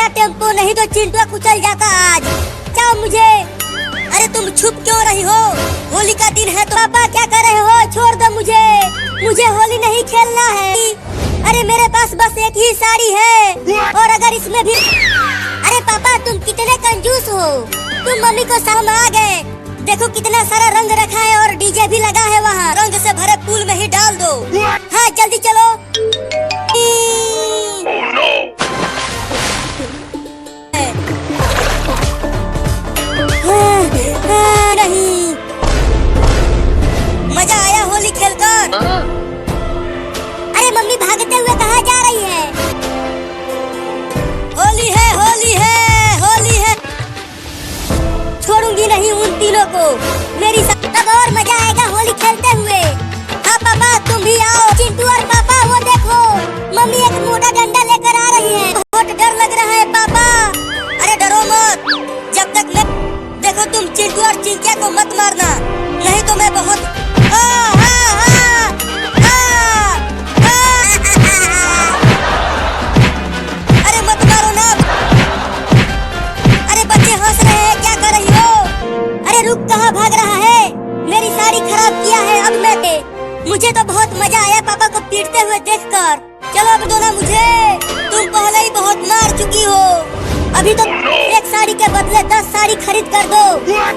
गया टेम्पो, नहीं तो चिंटुआ कुचल जाता आज। जाओ मुझे। अरे तुम छुप क्यों रही हो? होली का दिन है तो। पापा क्या कर रहे हो? छोड़ दो मुझे, मुझे होली नहीं खेलना है। अरे मेरे पास बस एक ही साड़ी है और अगर इसमें भी। अरे पापा तुम कितने कंजूस हो, तुम मम्मी को शाम आ गए। देखो कितना सारा रंग रखा है और डीजे भी लगा है वहाँ। रंग से भरे पूल में ही डाल दो। हाँ जल्दी चलो। नहीं, मजा आया होली खेलकर। अरे मम्मी भागते हुए कहाँ जा रही है? होली है, होली है, होली है। छोड़ूंगी नहीं उन तीनों को। मेरी तब और मजा आएगा होली खेलते हुए। हाँ पापा तुम भी आओ। चिंटू और पापा वो देखो, मम्मी एक मोटा डंडा लेकर आ रही है। बहुत डर लग रहा है पापा। अरे डरो मत, जब तक मैं। देखो तुम चिंटू और चिंकिया को मत मारना, नहीं तो मैं बहुत। अरे मत मारो ना। अरे बच्चे हंस रहे हैं, क्या कर रही हो? अरे रुक, कहाँ भाग रहा है? मेरी साड़ी खराब किया है अब मैं। मुझे तो बहुत मजा आया पापा को पीटते हुए देखकर। चलो अब दो ना मुझे, तुम पहले ही बहुत मार चुकी हो। अभी तो एक साड़ी के बदले 10 साड़ी खरीद कर दो,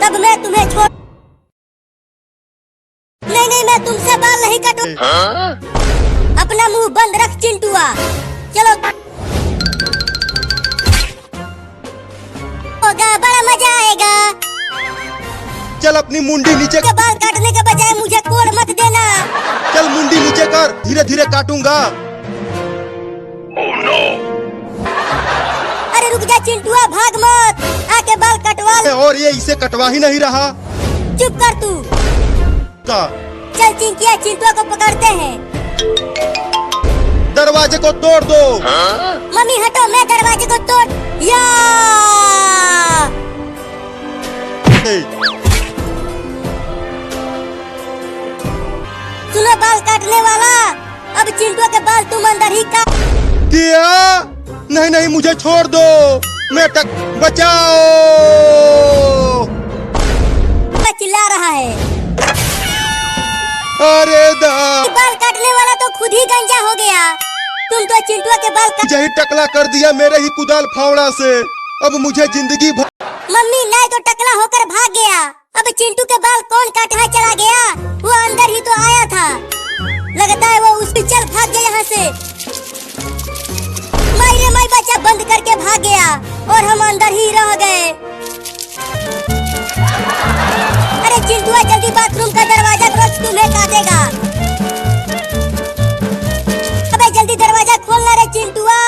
तब मैं तुम्हें छोड़। नहीं नहीं, मैं तुमसे बाल नहीं काटूं। अपना मुंह बंद रख चिंटुआ। चलो होगा, बड़ा मजा आएगा। चल अपनी मुंडी नीचे। के बाल काटने के बजाय मुझे कोड़ मत देना। चल मुंडी नीचे कर, धीरे धीरे काटूंगा। अरे रुक जा चिंटुआ, भाग मत, आके बाल कटवा ले। और ये इसे कटवा ही नहीं रहा। चुप कर तू। का? चल चिंकिया चिंटुआ को पकड़ते हैं। दरवाजे को तोड़ दो। मम्मी हटो, मैं दरवाजे को तोड़। या सुनो बाल काटने वाला, अब चिंटुआ के बाल तुम अंदर ही काट। क्या? नहीं नहीं, मुझे छोड़ दो। मैं तक बचाओ। मैं चिल्ला रहा है। अरे बाल काटने वाला तो खुद ही गंजा हो गया। तुम तो चिंटुआ के बाल मुझे ही टकला कर दिया मेरे ही कुदाल फावड़ा से। अब मुझे जिंदगी भर। मम्मी नहीं तो टकला होकर भाग गया। अब चिंटू के बाल कौन काटना चला गया? वो अंदर ही तो आया था। लगता है वो उसकी। चल भाग गया यहाँ से। मायरे माई बच्चा बंद करके भाग गया और हम अंदर ही रह गए। अरे चिंटुआ जल्दी बाथरूम का दरवाजा खोल, तुम्हें काटेगा। अबे जल्दी दरवाजा खोलना रे चिंटुआ,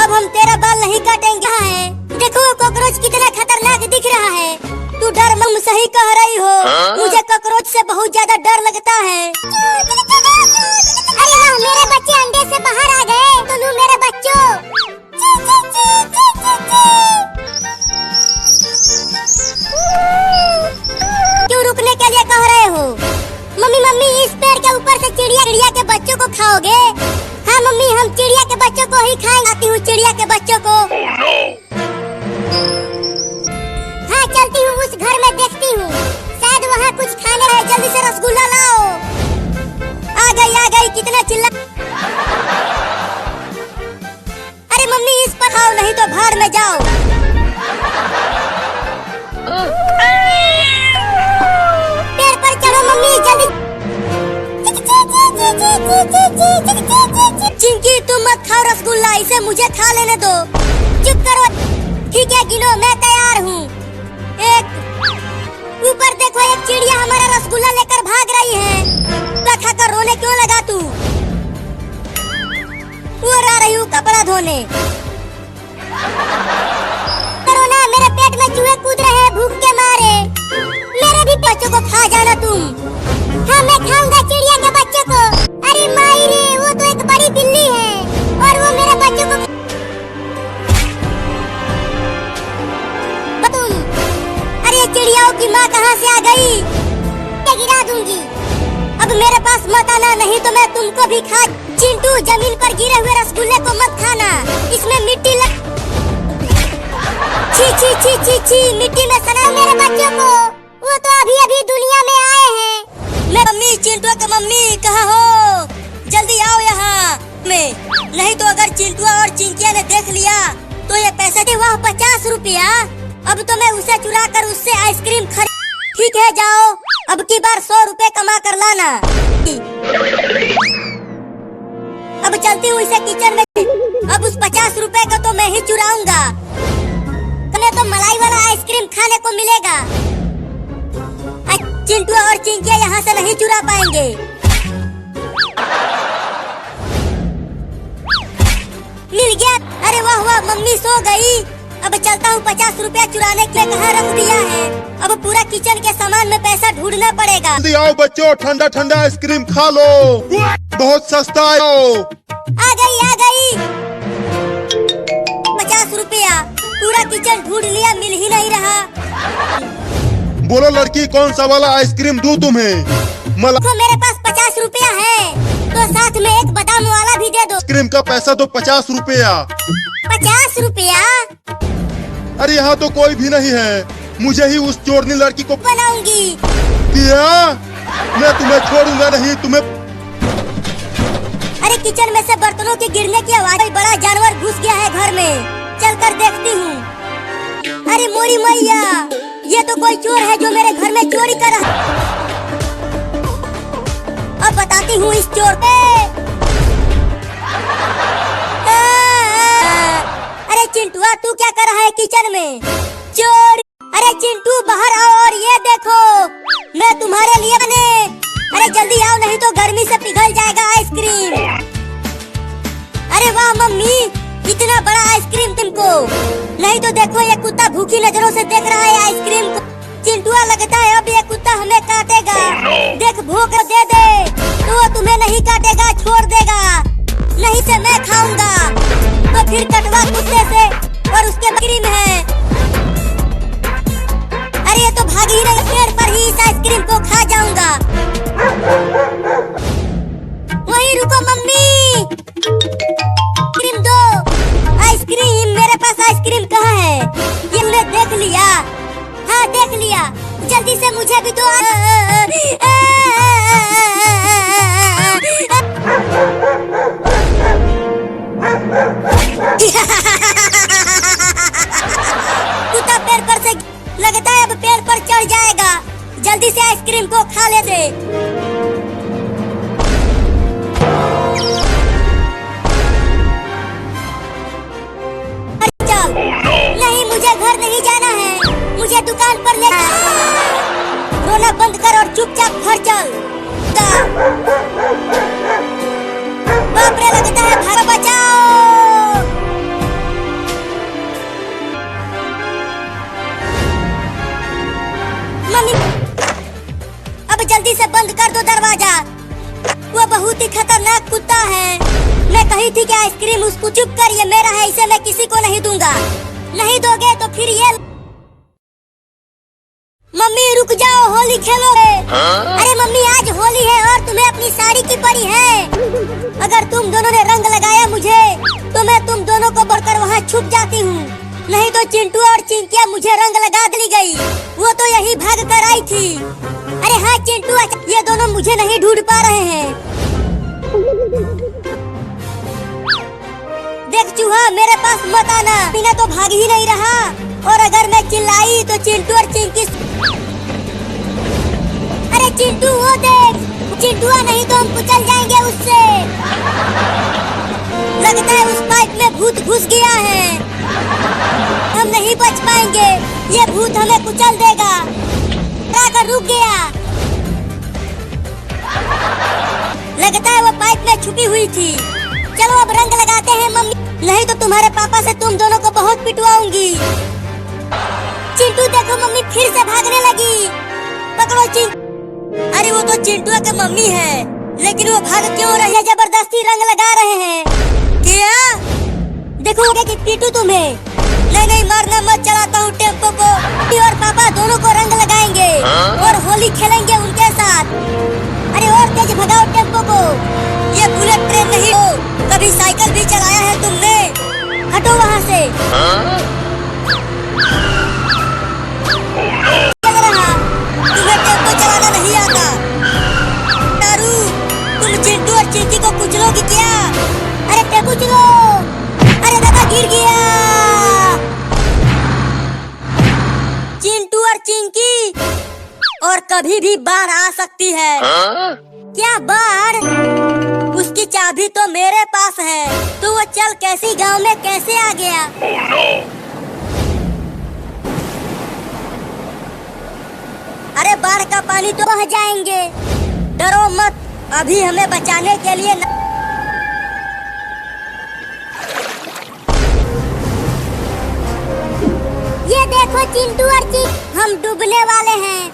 अब हम तेरा बाल नहीं काटेंगे। है देखो कॉकरोच कितना खतरनाक दिख रहा है। तू डर मत, सही कह रही हो। मुझे कॉकरोच से बहुत ज्यादा डर लगता है। अरे हाँ, मेरे बच्चे अंडे से बाहर आ गए। सुनो मेरे बच्चों। क्यों रुकने के लिए कह रहे हो? मम्मी मम्मी, इस पेड़ के ऊपर से चिड़िया के बच्चों को खाओगे? हाँ मम्मी, हम चिड़िया के बच्चों को ही खाएंगे। आती हूँ चिड़िया के बच्चों को। हाँ चलती हूँ, उस घर में देखती हूँ, शायद वहाँ कुछ खाने है। जल्दी से रसगुल्ला लाओ। आ गई, कितना चिल्ला। अरे मम्मी इस पर खाओ, नहीं तो भाड़ में जाओ। पेड़ पर चढ़ो मम्मी जल्दी। चिंकी तुम मत खाओ रसगुल्ला, इसे मुझे खा लेने दो। चुप करो। ठीक है गिनो, मैं तैयार हूँ। एक ऊपर देखो, एक चिड़िया हमारा रसगुल्ला लेकर भाग रही है। खाकर रोने क्यों लगा तू? आ रही हूँ कपड़ा धोने। करो ना, मेरे पेट में चूहे कूद रहे हैं भूख के मारे। मेरे भी बच्चों को खा जाना तुम। हाँ मैं खाऊंगा चिड़िया के बच्चों को। अरे माई रे, वो तो एक बड़ी बिल्ली है और वो मेरे बच्चों को। तुम, अरे चिड़ियाओं की माँ कहाँ से आ गई? गिरा दूंगी। अब मेरे पास मत आना, नहीं तो मैं तुमको भी खा। चिंटू जमीन पर गिरे हुए रसगुल्ले को मत खाना, इसमें मिट्टी लग। छी छी छी छी, मिट्टी में सना मेरे बच्चों को, वो तो अभी अभी दुनिया में आए हैं। मैं मम्मी, चिंटुआ के मम्मी कहाँ हो? जल्दी आओ यहाँ में, नहीं तो अगर चिंटुआ और चिंकिया ने देख लिया तो ये पैसा दे। वह 50 रुपया, अब तो मैं उसे चुरा कर उससे आइसक्रीम खरीद। ठीक है जाओ, अब की बार 100 रुपए कमा कर लाना। अब चलती हूँ इसे किचन में, अब उस 50 रुपए का तो मैं ही चुराऊंगा, तुम्हें तो मलाई वाला आइसक्रीम खाने को मिलेगा। चिंटुआ और चिंकिया यहाँ से नहीं चुरा पाएंगे। मिल गया, अरे वाह वाह, मम्मी सो गई। अब चलता हूँ 50 रुपया चुराने के लिए कहाँ रख दिया है। अब पूरा किचन के सामान में पैसा ढूंढना पड़ेगा। जल्दी आओ बच्चों, ठंडा ठंडा आइसक्रीम खा लो, बहुत सस्ता है। आ गई 50 रुपया, पूरा किचन ढूंढ लिया, मिल ही नहीं रहा। बोलो लड़की, कौन सा वाला आइसक्रीम दूं तुम्हें? देखो मेरे पास 50 रुपया है, तो साथ में एक बादाम वाला भी दे दो। आइसक्रीम का पैसा तो 50 रुपया। 50 रुपया? अरे यहाँ तो कोई भी नहीं है, मुझे ही उस चोरनी लड़की को बनाऊंगी। क्या? मैं तुम्हें छोड़ूंगा नहीं, तुम्हें। अरे किचन में से बर्तनों के गिरने की आवाज, बड़ा जानवर घुस गया है घर में, चलकर देखती हूँ। अरे मोरी मैया, ये तो कोई चोर है जो मेरे घर में चोरी कर रहा। अब बताती हूँ इस चोर पे। अरे चिंटुआ, तू क्या कर रहा है किचन में? चोर! अरे चिंटू बाहर आओ और ये देखो, मैं तुम्हारे लिए बने। अरे जल्दी आओ, नहीं तो गर्मी से पिघल जाएगा आइसक्रीम। अरे वाह मम्मी, इतना बड़ा आइसक्रीम तुमको। नहीं तो देखो, ये कुत्ता भूखी नजरों से देख रहा है आइसक्रीम को। चिंटुआ, लगता है अब ये कुत्ता हमें काटेगा। देख भूख दे दे तो वो तुम्हें नहीं काटेगा, छोड़ देगा। नहीं से मैं खाऊंगा, तो फिर कटवा कुत्ते से, और उसके आइसक्रीम है। अरे ये तो भाग ही नहीं, पेड़ पर ही इस आइसक्रीम को खा जाऊंगा। वहीं रुको मम्मी, आइसक्रीम दो। आइसक्रीम, मेरे पास आइसक्रीम कहाँ है? ये हमने देख लिया। हाँ देख लिया, जल्दी से मुझे भी दो। कुत्ता पेड़ पर से, लगता है अब पेड़ पर चढ़ जाएगा। जल्दी से आइसक्रीम को खा ले दे। चल, नहीं मुझे घर नहीं जाना है, मुझे दुकान पर ले। रोना बंद कर और चुपचाप घर चल। बाप रे, लगता है भागो, बचाओ। मम्मी, अब जल्दी से बंद कर दो दरवाजा। वो बहुत ही खतरनाक कुत्ता है। मैं कही थी कि आइसक्रीम उसको, चुप कर, ये मेरा है, इसे मैं किसी को नहीं दूंगा। नहीं दोगे तो फिर ये। मम्मी रुक जाओ, होली खेलोगे। अरे मम्मी, आज होली है और तुम्हें अपनी साड़ी की पड़ी है। अगर तुम दोनों ने रंग लगाया मुझे, तो मैं तुम दोनों को बढ़कर वहाँ छुप जाती हूँ। नहीं तो चिंटू और चिंकिया मुझे रंग लगा दी गई, वो तो यही भाग कर आई थी। अरे हाँ चिंटू, ये दोनों मुझे नहीं ढूंढ पा रहे हैं। देख चूहा, मेरे पास मत आना, बिना तो भाग ही नहीं रहा। और अगर मैं चिल्लाई तो चिंटू और चिंकी। अरे चिंटू, वो देख, चिंटुआ, नहीं तो हम कुचल जाएंगे उससे। लगता है उस पाइप में भूत घुस गया है, हम नहीं बच पाएंगे। ये भूत हमें कुचल देगा। आकर रुक गया, लगता है वो पाइप में छुपी हुई थी। चलो अब रंग लगाते हैं मम्मी, नहीं तो तुम्हारे पापा से तुम दोनों को बहुत पिटवाऊंगी। चिंटू देखो, मम्मी फिर से भागने लगी। पकड़ो चिंटू। अरे वो तो चिंटुआ के मम्मी है, लेकिन वो भाग क्यों रही है? जबरदस्ती रंग लगा रहे हैं क्या? देखो कि पीटू तुम्हें। नहीं नहीं, मारना मत, चलाता हूँ टेम्पो को। और पापा दोनों को रंग लगाएंगे और होली खेलेंगे उनके साथ। अरे और तेज भगाओ टेम्पो को, ये बुलेट ट्रेन नहीं हो। कभी साइकिल भी चलाया है तुमने? हटो वहाँ से। और चिंकी को कुचलोगी क्या? अरे ते कुचलो। अरे दादा गिर गया। चिंटू और चिंकी, और कभी भी बाढ़ आ सकती है। क्या बाढ़? उसकी चाबी तो मेरे पास है, तो वो चल कैसी गांव में कैसे आ गया? अरे बाढ़ का पानी तो बह जाएंगे, डरो मत, अभी हमें बचाने के लिए ये देखो चिंटू और चिंकी, हम डूबने वाले हैं।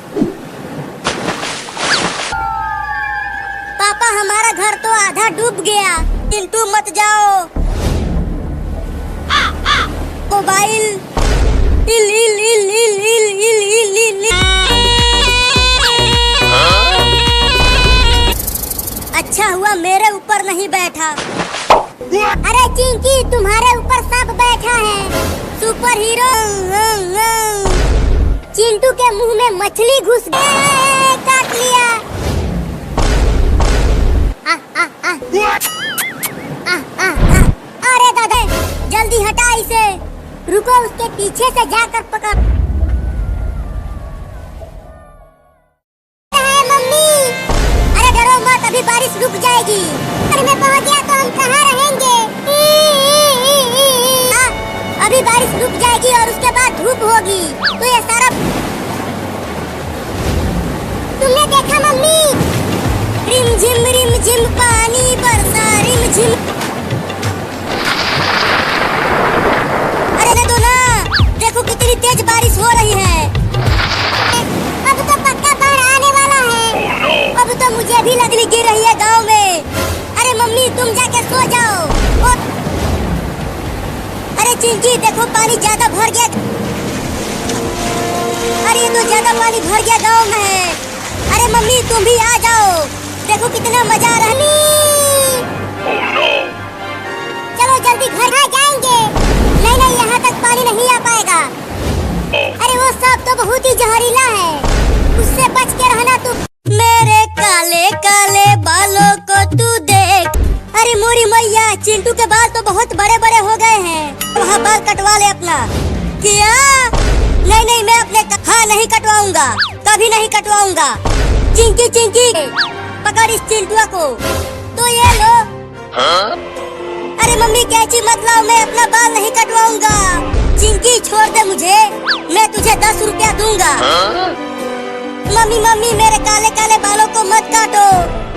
पापा हमारा घर तो आधा डूब गया। चिंटू मत जाओ। मोबाइल इल इल इल इल इल इल इल इल इल। अच्छा हुआ मेरे ऊपर नहीं बैठा। अरे चिंकी तुम्हारे ऊपर सांप बैठा है, सुपर हीरो। चिंटू के मुंह में मछली घुस गई, काट लिया। अरे दादा जल्दी हटा इसे, रुको उसके पीछे से जाकर पकड़। मम्मी अरे डरो मत, अभी बारिश रुक जाएगी। अरे मैं पहुंच गया तो हम कहाँ रहेंगे? अभी बारिश रुक जाएगी और उसके बाद धूप होगी, तो ये सारा तुमने देखा मम्मी? रिम झिम पानी बरसा रिम झिम। अरे दे दो ना, देखो कितनी तेज बारिश हो रही है। अब तो पक्का बाढ़ आने वाला है। अब तो मुझे भी लगनी गिर रही है गांव में। अरे मम्मी तुम जाके सो जाओ। अरे चिंकी देखो पानी ज्यादा भर गया। अरे ये तो ज्यादा पानी भर गया गांव में है। अरे मम्मी तुम भी आ जाओ, देखो कितना मजा आ रहा है। चलो जल्दी घर आ जाएंगे। नहीं यहाँ तक पानी नहीं आ पाएगा। अरे वो सांप तो बहुत ही जहरीला है, उससे बच के रहना तू। मेरे काले काले बालों को तू देख। अरे मोरी मैया, चिंटू के बाल तो बहुत बड़े बड़े हो गए हैं, वहाँ बाल कटवा ले अपना। क्या? नहीं मैं अपने हाँ नहीं कटवाऊंगा, कभी नहीं कटवाऊंगा। चिंकी चिंकी पकड़ इस चिंटुआ को। तो ये लो। अरे मम्मी कैची मत लाओ, मैं अपना बाल नहीं कटवाऊंगा। चिंकी छोड़ दे मुझे, मैं तुझे 10 रुपया दूंगा। मम्मी मेरे काले काले बालों को मत काटो,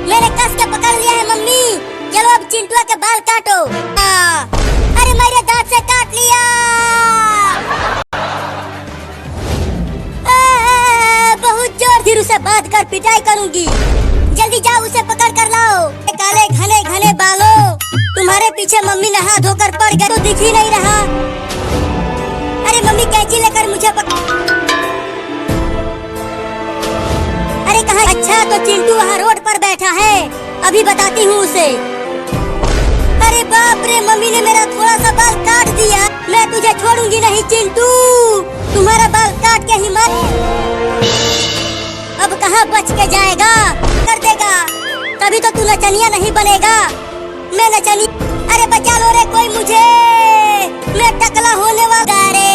मैंने कस के पकड़ लिया है मम्मी। चलो अब चिंटुआ के बाल काटो। अरे मेरे दांत से काट लिया। बहुत जोर फिर उसे बांध कर पिटाई करूंगी। जल्दी जाओ उसे पकड़ कर लाओ। काले घने घने बालों, तुम्हारे पीछे मम्मी नहा धोकर पड़ गए तो दिख ही नहीं रहा। अरे मम्मी कैंची लेकर मुझे अरे कहाँ? अच्छा तो चिंटू वहाँ रोड पर बैठा है, अभी बताती हूँ उसे। अरे बाप रे, मम्मी ने मेरा थोड़ा सा बाल काट दिया। मैं तुझे छोड़ूंगी नहीं चिंटू, तुम्हारा बाल काट के ही मर। अब कहाँ बच के जाएगा? कर देगा, तभी तो तू नचनिया नहीं बनेगा। मैं नचनी। अरे बचा लो रे कोई मुझे, मैं टकला होने वाला रे।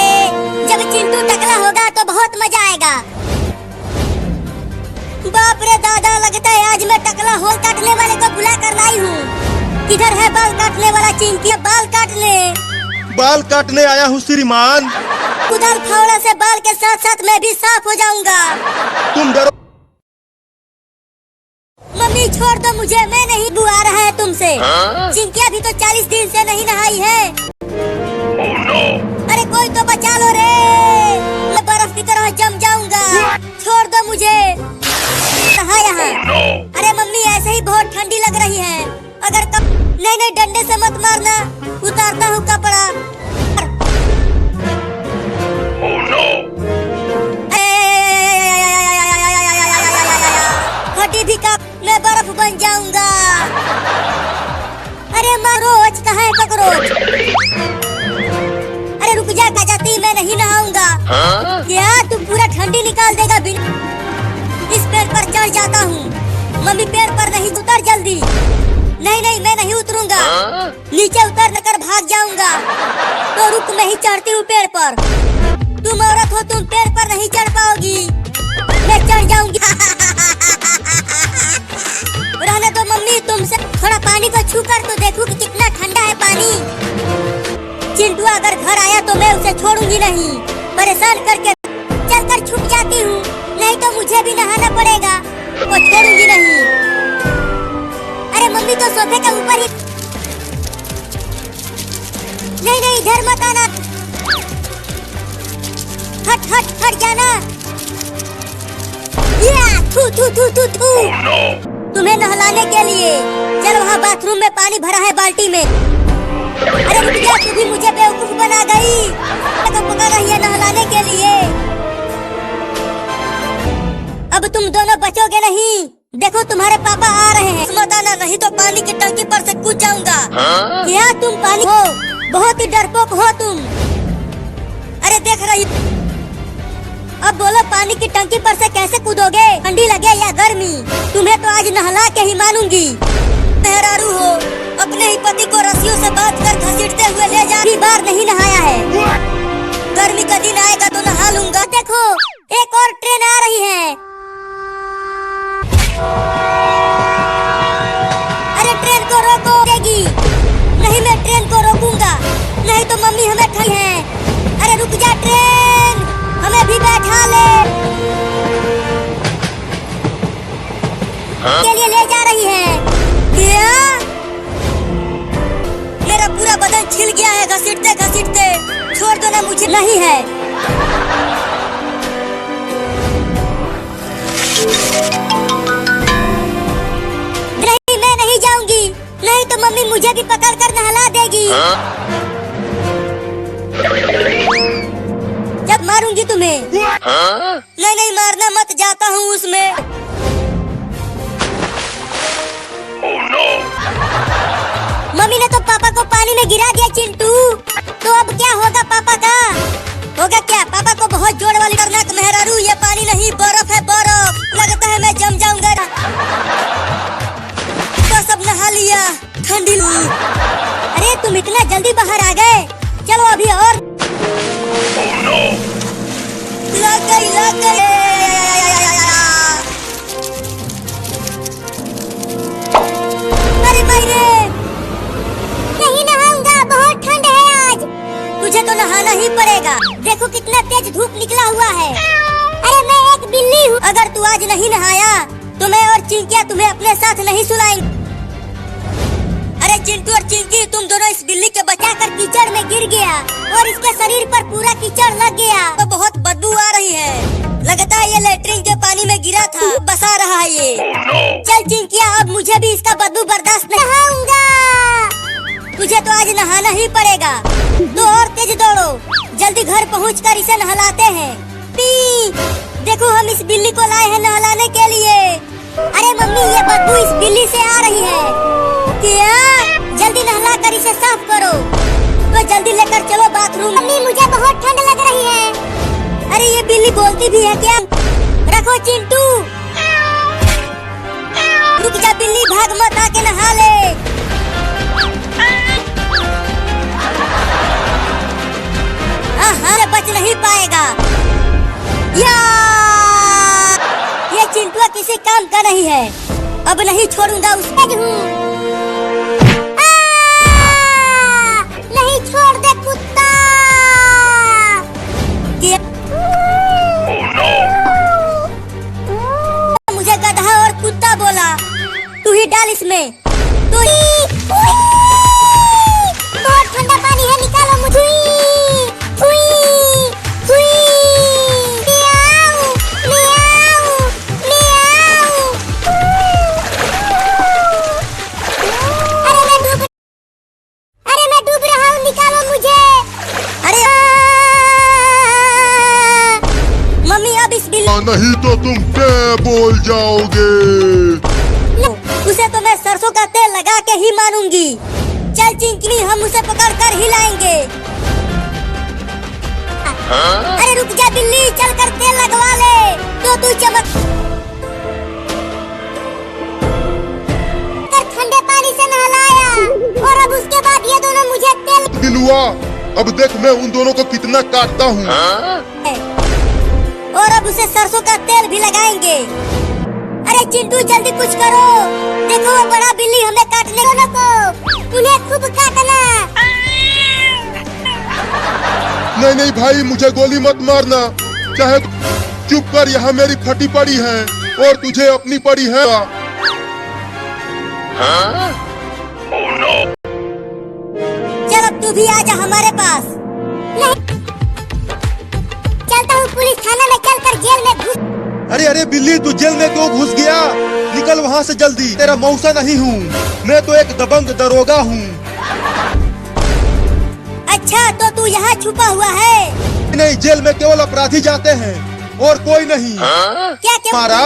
जब चिंटू टकला होगा तो बहुत मजा आएगा। बाप रे दादा, लगता है आज मैं टकला होल काटने वाले को बुला कर लाई हूँ। किधर है बाल काटने वाला? चिंकी बाल काटने आया हूँ श्रीमान। कुदाल फावड़ा से बाल के साथ साथ मैं भी साफ हो जाऊंगा। तुम डरो। मम्मी छोड़ दो मुझे, मैं नहीं बुआ रहा है तुमसे। चिंकी अभी तो 40 दिन से नहीं नहाई है। अरे कोई तो बचा लो रे, मैं बर्फ की तरह जम जाऊंगा। छोड़ दो मुझे। कहाँ यहाँ? अरे मम्मी ऐसे ही बहुत ठंडी लग रही है। अगर नहीं डंडे से मत मारना, उतारता हूँ कपड़ा। फटी भी कप, मैं बर्फ बन जाऊंगा। अरे रोज कहाँ है ककरोच? अरे रुक जा जाती, मैं नहीं नहाऊंगा। क्या तू पूरा ठंडी निकाल देगा? इस पेड़ पर चढ़ जाता हूँ। मम्मी पेड़ पर नहीं, उतर जल्दी। उतरूंगा, नीचे उतर कर भाग जाऊंगा। तो रुक, मैं ही चढ़ती हूँ पेड़ पर। तुम औरत हो, तुम पेड़ पर नहीं चढ़ पाओगी, मैं चढ़ जाऊंगी। रहने दो मम्मी, तुमसे थोड़ा पानी को छू कर तो देखूं कि कितना ठंडा है पानी। चिंटू अगर घर आया तो मैं उसे छोड़ूंगी नहीं, परेशान करके चलकर छुप जाती हूँ, नहीं तो मुझे भी नहाना पड़ेगा, वो छोड़ूंगी नहीं। अरे मम्मी तो सोफे के ऊपर ही। नहीं नहीं, इधर मत आना, हट हट हट जाना। थू थू थू थू थू। तुम्हें नहलाने के लिए चल, वहाँ बाथरूम में पानी भरा है बाल्टी में। अरे रुक जा, तू भी मुझे बेवकूफ बना गई। तो पका रही है नहलाने के लिए। अब तुम दोनों बचोगे नहीं, देखो तुम्हारे पापा आ रहे हैं। मत आना, नहीं तो पानी की टंकी पर से कूद जाऊंगा। क्या तुम पानी हो? बहुत ही डरपोक हो तुम। अरे देख रही, अब बोलो पानी की टंकी पर से कैसे कूदोगे? ठंडी लगे या गर्मी, तुम्हें तो आज नहला के ही मानूंगी। मेहरारू हो, अपने ही पति को रस्सियों से बांध कर घसीटते हुए ले जा। बार नहीं नहाया है, गर्मी का दिन आएगा तो नहा लूंगा। देखो एक और ट्रेन आ रही है। अरे ट्रेन को रोको देगी। नहीं, मैं ट्रेन को रोकूंगा, नहीं तो मम्मी हमें ठगी है। अरे रुक जा ट्रेन, हमें भी बैठा ले। के लिए ले जा रही है। क्या? मेरा पूरा बदन छिल गया है घसीटते घसीटते। छोड़ दो ना मुझे। नहीं है, नहीं मैं नहीं जाऊंगी, नहीं तो मम्मी मुझे भी पकड़ कर नहला देगी। जब मारूंगी तुम्हें। नहीं नहीं, मारना मत, जाता हूँ उसमें। मम्मी ने तो पापा को पानी में गिरा दिया चिंटू। तो अब क्या होगा पापा का? होगा क्या? पापा को बहुत जोर वाली खतरनाक मेहरारू, ये पानी नहीं बर्फ है बर्फ। लगता है मैं जम जाऊंगा। बस अब नहा लिया, ठंडी लगी। अरे तुम इतना जल्दी बाहर आ गए, चलो अभी और। लग गई लग गई। अरे भाई नहीं नहाऊंगा, बहुत ठंड है आज। तुझे तो नहाना ही पड़ेगा, देखो कितना तेज धूप निकला हुआ है। अरे मैं एक बिल्ली हूँ, अगर तू आज नहीं नहाया तो मैं और चिंकिया तुम्हें अपने साथ नहीं सुलाएंगे। अरे चिंटू और चिंकी, तुम दोनों इस बिल्ली के बचाकर कीचड़ में गिर गया और इसके शरीर पर पूरा कीचड़ लग गया। तो बहुत बदबू आ रही है, लगता है ये लेटरिन के पानी में गिरा था, बसा रहा है ये। चल चिंकिया, अब मुझे भी इसका बदबू बर्दाश्त नहीं। नहाऊंगा। तुझे तो आज नहाना ही पड़ेगा, तो और तेज दौड़ो, जल्दी घर पहुंचकर इसे नहलाते हैं। पी, देखो हम इस बिल्ली को लाए हैं नहलाने के लिए। अरे मम्मी, ये बदबू इस बिल्ली से आ रही है। क्या? जल्दी नहला कर इसे साफ करो। तो जल्दी लेकर चलो बाथरूम। मम्मी मुझे बहुत ठंड लग रही है। अरे ये बिल्ली बोलती भी है क्या? रखो चिंटू। रुक जा बिल्ली, भाग मत, आके नहा ले। हाँ, बच नहीं पाएगा। या ये चिंटू किसी काम का नहीं है, अब नहीं छोड़ूंगा उसको। नहीं छोड़ दे कुत्ता। मुझे गधा और कुत्ता बोला, तू ही डाल इसमें। तू ही। बहुत ठंडा पानी है, निकालो मुझे। नहीं तो तुम क्या बोल जाओगे। उसे तो मैं सरसों का तेल लगा के ही मानूंगी। चल चिंकी, हम उसे पकड़ कर ही लाएंगे। अरे रुक जा बिल्ली, चल कर तेल लगवा ले, तो तू चमक कर ठंडे पानी से नहलाया। बिल्लुआ, अब देख मैं उन दोनों को कितना काटता हूँ। और अब उसे सरसों का तेल भी लगाएंगे। अरे चिंटू जल्दी कुछ करो, देखो वो बड़ा बिल्ली हमें काटने को, उन्हें खूब काटना। नहीं नहीं भाई, मुझे गोली मत मारना, चाहे चुप कर, यहाँ मेरी फटी पड़ी है और तुझे अपनी पड़ी है। चल अब तू भी आजा हमारे पास। नहीं, चलता हूँ पुलिस थाना में, चलकर जेल में घुस। अरे अरे बिल्ली, तू जेल में क्यों घुस गया? निकल वहाँ से जल्दी, तेरा मौसा नहीं हूँ मैं, तो एक दबंग दरोगा हूँ। अच्छा तो तू यहाँ छुपा हुआ है? नहीं, जेल में केवल अपराधी जाते हैं और कोई नहीं। क्या क्या मारा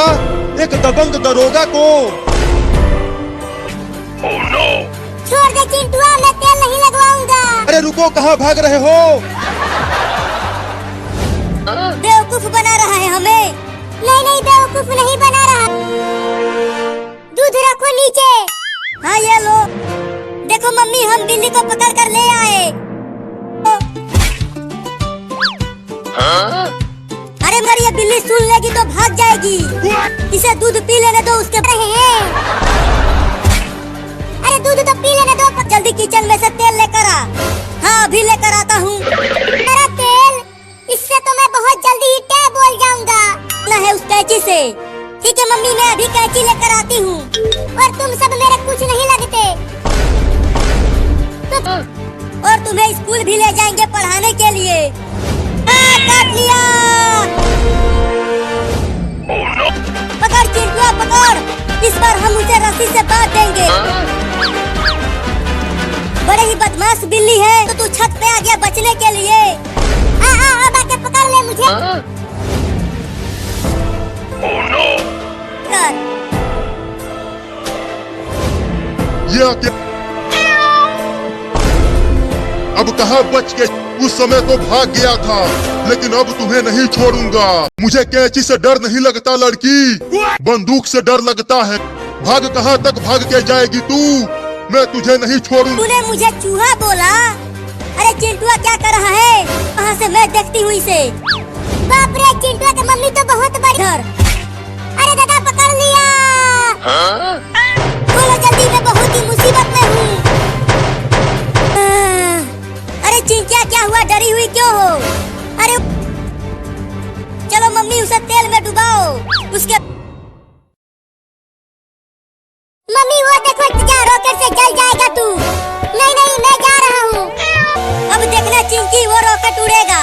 एक दबंग दरोगा को। छोड़ दे चिंटुआ, मैं तेल नहीं लगवाऊंगा। अरे रुको, कहाँ भाग रहे हो? बेवकूफ बना रहा है हमें। नहीं नहीं, बेवकूफ नहीं बना रहा। दूध रखो नीचे। हाँ ये लो। देखो मम्मी, हम बिल्ली को पकड़ कर ले आए। अरे मगर ये बिल्ली सुन लेगी तो भाग जाएगी। इसे दूध पी लेने दो उसके। अरे दूध तो पी लेने दो, जल्दी किचन में से तेल लेकर आ। हाँ अभी लेकर आता हूँ। मेरा तेल, इससे तो मैं बहुत जल्दी ही टे बोल जाऊंगा। ना है उस कैंची से। ठीक है मम्मी, मैं अभी कैंची लेकर आती हूँ। और तुम सब मेरे कुछ नहीं लगते। और तुम्हें स्कूल भी ले जाएंगे पढ़ाने के लिए। काट लिया। पकड़ चिंटुआ पकड़, इस बार हम उसे रस्सी से बांध देंगे। बड़े ही बदमाश बिल्ली है, तो तू छत पे आ गया बचने के लिए। अब आके पकड़ ले मुझे। कर। ये क्या? अब कहाँ बच के? उस समय तो भाग गया था, लेकिन अब तुम्हें नहीं छोड़ूंगा। मुझे कैंची से डर नहीं लगता लड़की, बंदूक से डर लगता है। भाग, कहाँ तक भाग के जाएगी तू? मैं तुझे नहीं छोड़ूंगा। तूने मुझे चूहा बोला? अरे चिंटुआ क्या कर रहा है? वहाँ से मैं देखती हुई से। बाप रे, चिंटुआ की मम्मी तो बहुत बड़ी। अरे दादा पकड़ लिया। बोलो जल्दी, मैं बहुत ही मुसीबत में हूँ। अरे चिंकिया क्या हुआ, डरी हुई क्यों हो? अरे चलो मम्मी उसे तेल में डुबाओ। उसके मम्मी वो देखो, जा रॉकेट से जल जाएगा तू। नहीं नहीं, मैं जा रहा हूँ। अब देखना चिंकी, वो रॉकेट उड़ेगा।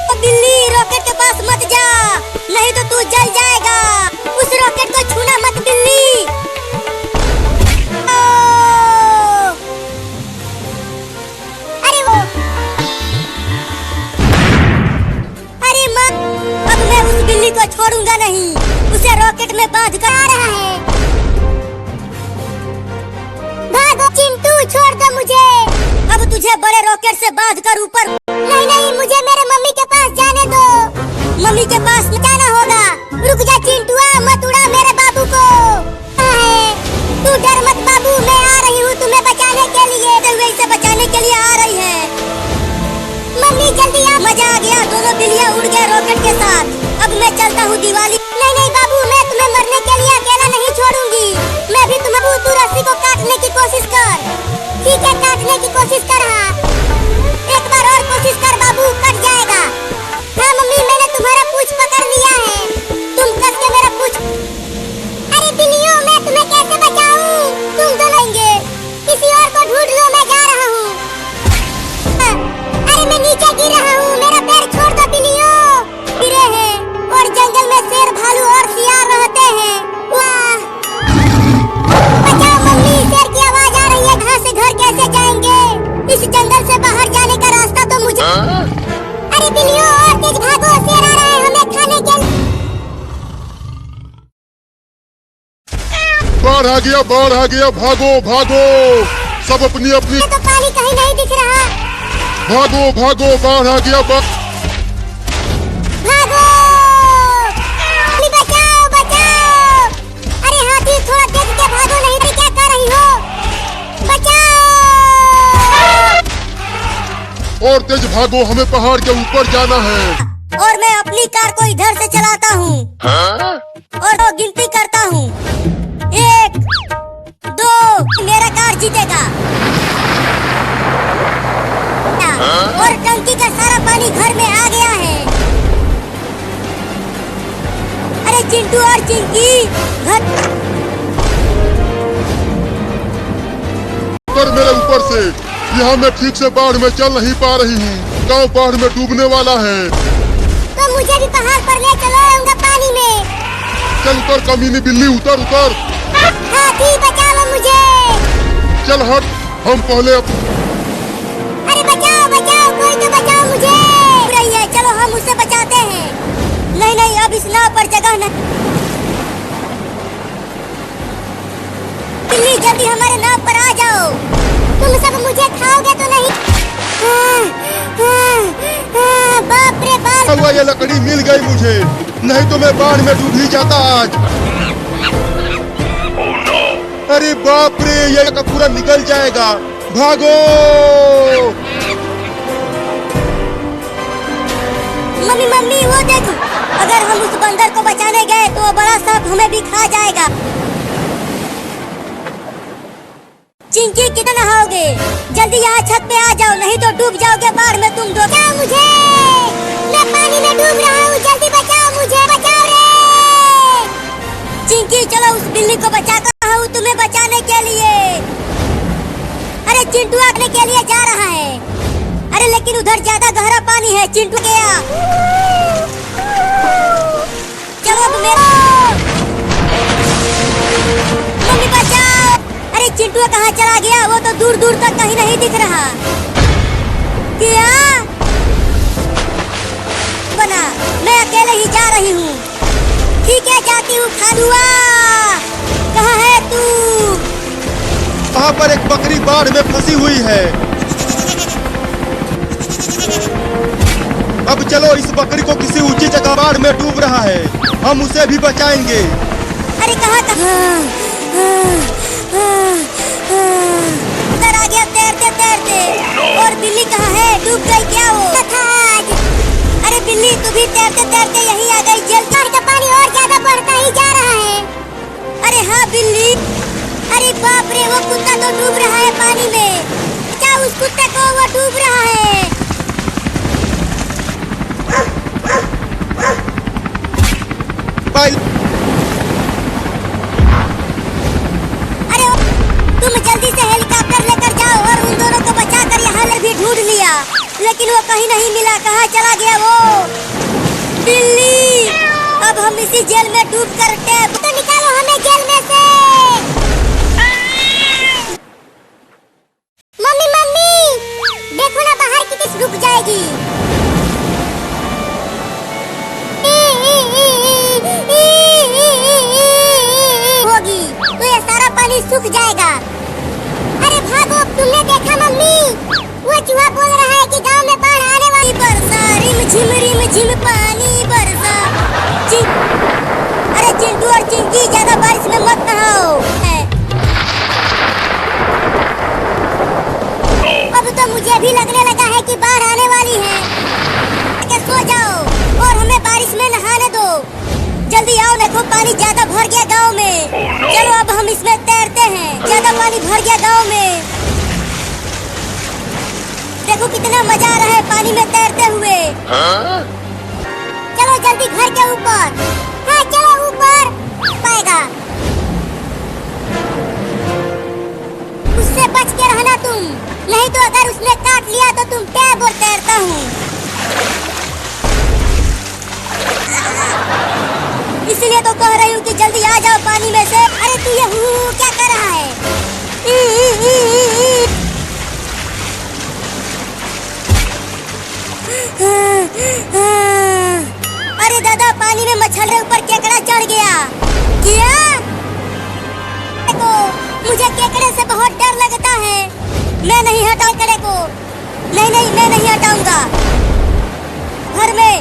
तो बिल्ली रॉकेट के पास मत जा, नहीं तो तू जल जाएगा। उस रॉकेट को छूना मत बिल्ली। अरे वो, अरे मत, अब मैं उस बिल्ली को छोड़ूंगा नहीं। उसे रॉकेट में बांध कर आ रहा है। भागो चिंटू, छोड़ दो मुझे। अब तुझे बड़े रॉकेट से बांध कर ऊपर। नहीं नहीं, मुझे मेरे मम्मी के पास जाने दो। मम्मी के पास जाना होगा। रुक जा चिंटुआ, मत उड़ा मेरे बाबू को। तू डर मत बाबू, मैं आ रही हूँ तुम्हें बचाने के लिए। इसे बचाने के लिए आ रही है। मम्मी जल्दी आ। मजा आ गया, दोनों बिल्लियाँ उड़ गए रॉकेट के साथ। अब मैं चलता हूँ दिवाली। नहीं नहीं बाबू, मैं तुम्हें मरने के लिए अकेला नहीं छोड़ूंगी। मैं भी तुम्हें, तू रस्सी को काटने की कोशिश कर। ठीक है, काटने की कोशिश कर। हाँ एक बार और कोशिश कर बाबू, कट जाएगा। हाँ मम्मी, मैंने तुम्हारा पूंछ पकड़ लिया है। तुम कस के मेरा पूंछ। अरे बिल्लियों, मैं तुम्हें कैसे बचाऊं? तुम तो लेंगे, किसी और को ढूंढ लो, मैं जा रहा हूँ। अरे मैं नीचे गिर रहा हूँ, मेरा पैर छोड़ दो बिल्लियों। गिरे हैं और जंगल में शेर, भालू और शियार रहते हैं। वाह, बचाओ मम्मी, शेर की आवाज आ रही है। घर से घर कैसे जाएंगे? इस जंगल से बाहर जाने का रास्ता तो मुझे। अरे बिल्लियों और तेज भागो, शेर आ रहा है हमें खाने के लिए। बाढ़ आ गया, बाढ़ आ गया, भागो भागो, सब अपनी अपनी। तो पानी कहीं नहीं दिख रहा। भागो भागो, बाढ़ आ गया। भागो, बचाओ बचाओ। अरे हाथी, थोड़ा देख के भागो, नहीं क्या कर रही हो? बचाओ। और तेज भागो, हमें पहाड़ के ऊपर जाना है। और मैं अपनी कार को इधर से चलाता हूँ और तो गिनती करता हूँ। 1, 2, मेरा कार जीतेगा। और टंकी का सारा पानी घर में आ गया है। अरे चिंटू और चिंकी घर पर मेरे ऊपर से, यहाँ मैं ठीक से बाढ़ में चल नहीं पा रही हूँ। गाँव बाढ़ में डूबने वाला है। तो मुझे भी पहाड़ पर ले चलो, रहूंगा पानी में। चल उतर कमीनी बिल्ली, उतर उतर। हाथी बचाओ मुझे। चल हट, हम पहले अरे बचाओ बचाओ, कोई तो बचाओ मुझे। रही है, चलो हम उससे बचाते हैं। नहीं नहीं, अब इस नाव पर जगह नहीं। बिल्ली जल्दी हमारे नाव पर आ जाओ। तुम सब मुझे खाओगे तो नहीं? बाप रे बाप। हुआ ये लकड़ी मिल गई मुझे, नहीं तो मैं बाढ़ में डूब ही जाता आज। अरे बाप रे, ये का पूरा निकल जाएगा। भागो। मम्मी मम्मी वो देखो, अगर हम उस बंदर को बचाने गए तो वो बड़ा सांप हमें भी खा जाएगा। चिंकी कितना नहाओगे? जल्दी यहाँ छत पे आ जाओ, नहीं तो डूब जाओगे बाढ़ में तुम दो। बचाओ मुझे, मैं पानी में डूब रहा हूँ। जल्दी बचाओ मुझे, बचाओ रे। चिंकी चलो उस बिल्ली को बचाता हूँ तुम्हें बचाने के लिए। अरे चिंटू आने के लिए जा रहा है। अरे लेकिन उधर ज्यादा गहरा पानी है। चिंटू गया। चलो अब मेरा मम्मी बचाओ। अरे चिंटू कहाँ चला गया? वो तो दूर दूर तक कहीं नहीं दिख रहा। क्या बना? मैं अकेले ही जा रही हूँ। ठीक है, जाती हूँ। खालुआ कहाँ है तू? वहाँ पर एक बकरी बाढ़ में फंसी हुई है। अब चलो, इस बकरी को किसी ऊंची जगह बाढ़ में डूब रहा है, हम उसे भी बचाएंगे। अरे कहाँ उधर आ गया तैरते तैरते। और बिल्ली कहाँ है? डूब गई क्या वो? अरे बिल्ली तू भी तैरते तैरते यहीं आ गई। जल का पानी और ज्यादा बढ़ता ही जा रहा है। अरे हाँ बिल्ली। अरे बाप रे, वो कुत्ता तो डूब रहा है पानी में। क्या उस कुत्ते को? वो डूब रहा है। अरे तुम जल्दी से हेलीकॉप्टर लेकर जाओ और उन दोनों को बचाकर यहाँ भी ढूंढ लिया, लेकिन वो कहीं नहीं मिला। कहाँ चला गया वो बिल्ली? अब हम इसी जेल में डूब कर तो निकालो हमें जेल में से। मम्मी मम्मी देखो ना, बाहर की किस रुक जाएगी। होगी तो ये सारा पानी सूख जाएगा। अरे भागो, तुमने देखा मम्मी? वो चूहा बोल रहा है कि गांव में बाढ़ आने वाली। बरसा रिम झिम पानी बरसा। अरे चिंटू और चिंकी ज्यादा बारिश में मत नहाओ। अब तो मुझे भी लगने लगा है कि बाढ़ आने वाली है। सो जाओ और हमें बारिश में नहाने दो। जल्दी आओ, देखो पानी ज्यादा भर गया गांव में। चलो अब हम इसमें तैरते हैं। ज्यादा पानी भर गया गांव में। देखो कितना मजा आ रहा है पानी में तैरते हुए। चलो जल्दी घर के ऊपर। हाँ चलो ऊपर पाएगा। उससे बच के रहना तुम, नहीं तो अगर उसने काट लिया तो तुम टैब और तैरता हूँ। इसलिए तो कह रही हूँ कि जल्दी आ जाओ पानी में से। अरे तू ये क्या कर रहा है? अरे दादा, पानी में मछली ऊपर केकड़ा चढ़ गया। क्या? मुझे केकड़े से बहुत डर लगता है। मैं नहीं हटाऊं केकड़े को। नहीं नहीं, मैं नहीं हटाऊंगा। घर में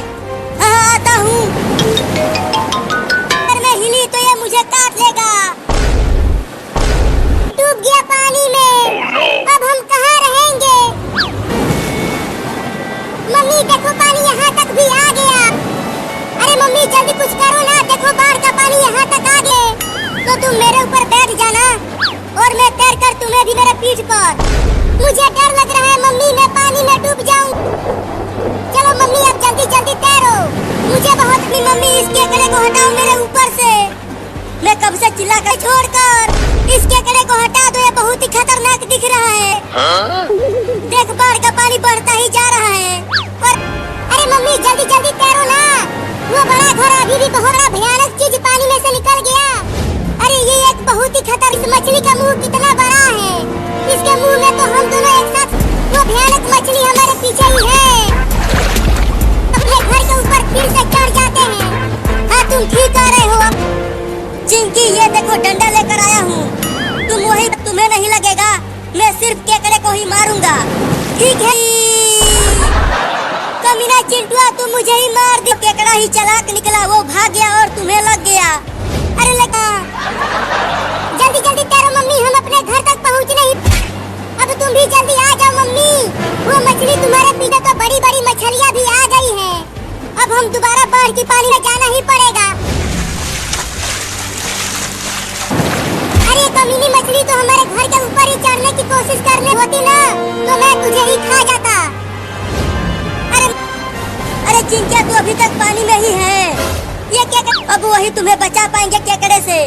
हाँ आता हूँ। अगर मैं हिली तो ये मुझे काट लेगा। डूब गया पानी में। अब हम कहाँ रहेंगे? पीठ पर। मुझे डर लग रहा है मम्मी, मैं पानी में डूब जाऊं। चलो मम्मी अब जल्दी जल्दी तैरो। मुझे बहुत अपनी मम्मी इस केकड़े को हटाओ मेरे ऊपर से। मैं कब से चिल्ला कर छोड़कर इस केकड़े को हटा दो, ये बहुत ही खतरनाक दिख रहा है। देख बाढ़ का पानी बढ़ता ही जा रहा है। और अरे मम्मी जल्दी जल्दी तैरो ना, वो बड़ा घर अभी भी बहुत भयानक चीज पानी में से निकल गया। अरे ये एक बहुत ही खतरनाक मछली का मुंह कितना बड़ा है, इसके मुंह में तो हम दोनों एक साथ, वो भयानक मछली हमारे पीछे ही है। अपने घर के ऊपर फिर से चढ़ जाते हैं। हाँ तुम ठीक कह रहे हो। चिंकी ये देखो डंडा लेकर आया हूँ, तुम वही, तुम्हें नहीं लगेगा, मैं सिर्फ केकड़े को ही मारूंगा, ठीक है? कमीना चिंटुआ तुम मुझे ही मार दी। केकड़ा ही चालाक निकला, वो भाग गया और तुम्हें लग गया। अरे लगा जल्दी जल्दी तैरो मम्मी, हम अपने घर तक पहुँच नहीं। अब तुम भी जल्दी आ जाओ मम्मी, वो मछली तुम्हारे पीछे तो बड़ी बड़ी मछलियाँ भी आ गई है। अब हम दोबारा बाढ़ की पानी में जाना ही पड़ेगा। अरे कमीनी मछली तो हमारे घर के ऊपर ही चढ़ने की कोशिश करने होती ना, तो मैं तुझे ही खा जाता। अरे चिंकिया तू अभी तक पानी में ही है, ये केकड़े अब वही तुम्हें बचा पाएंगे केकड़े से।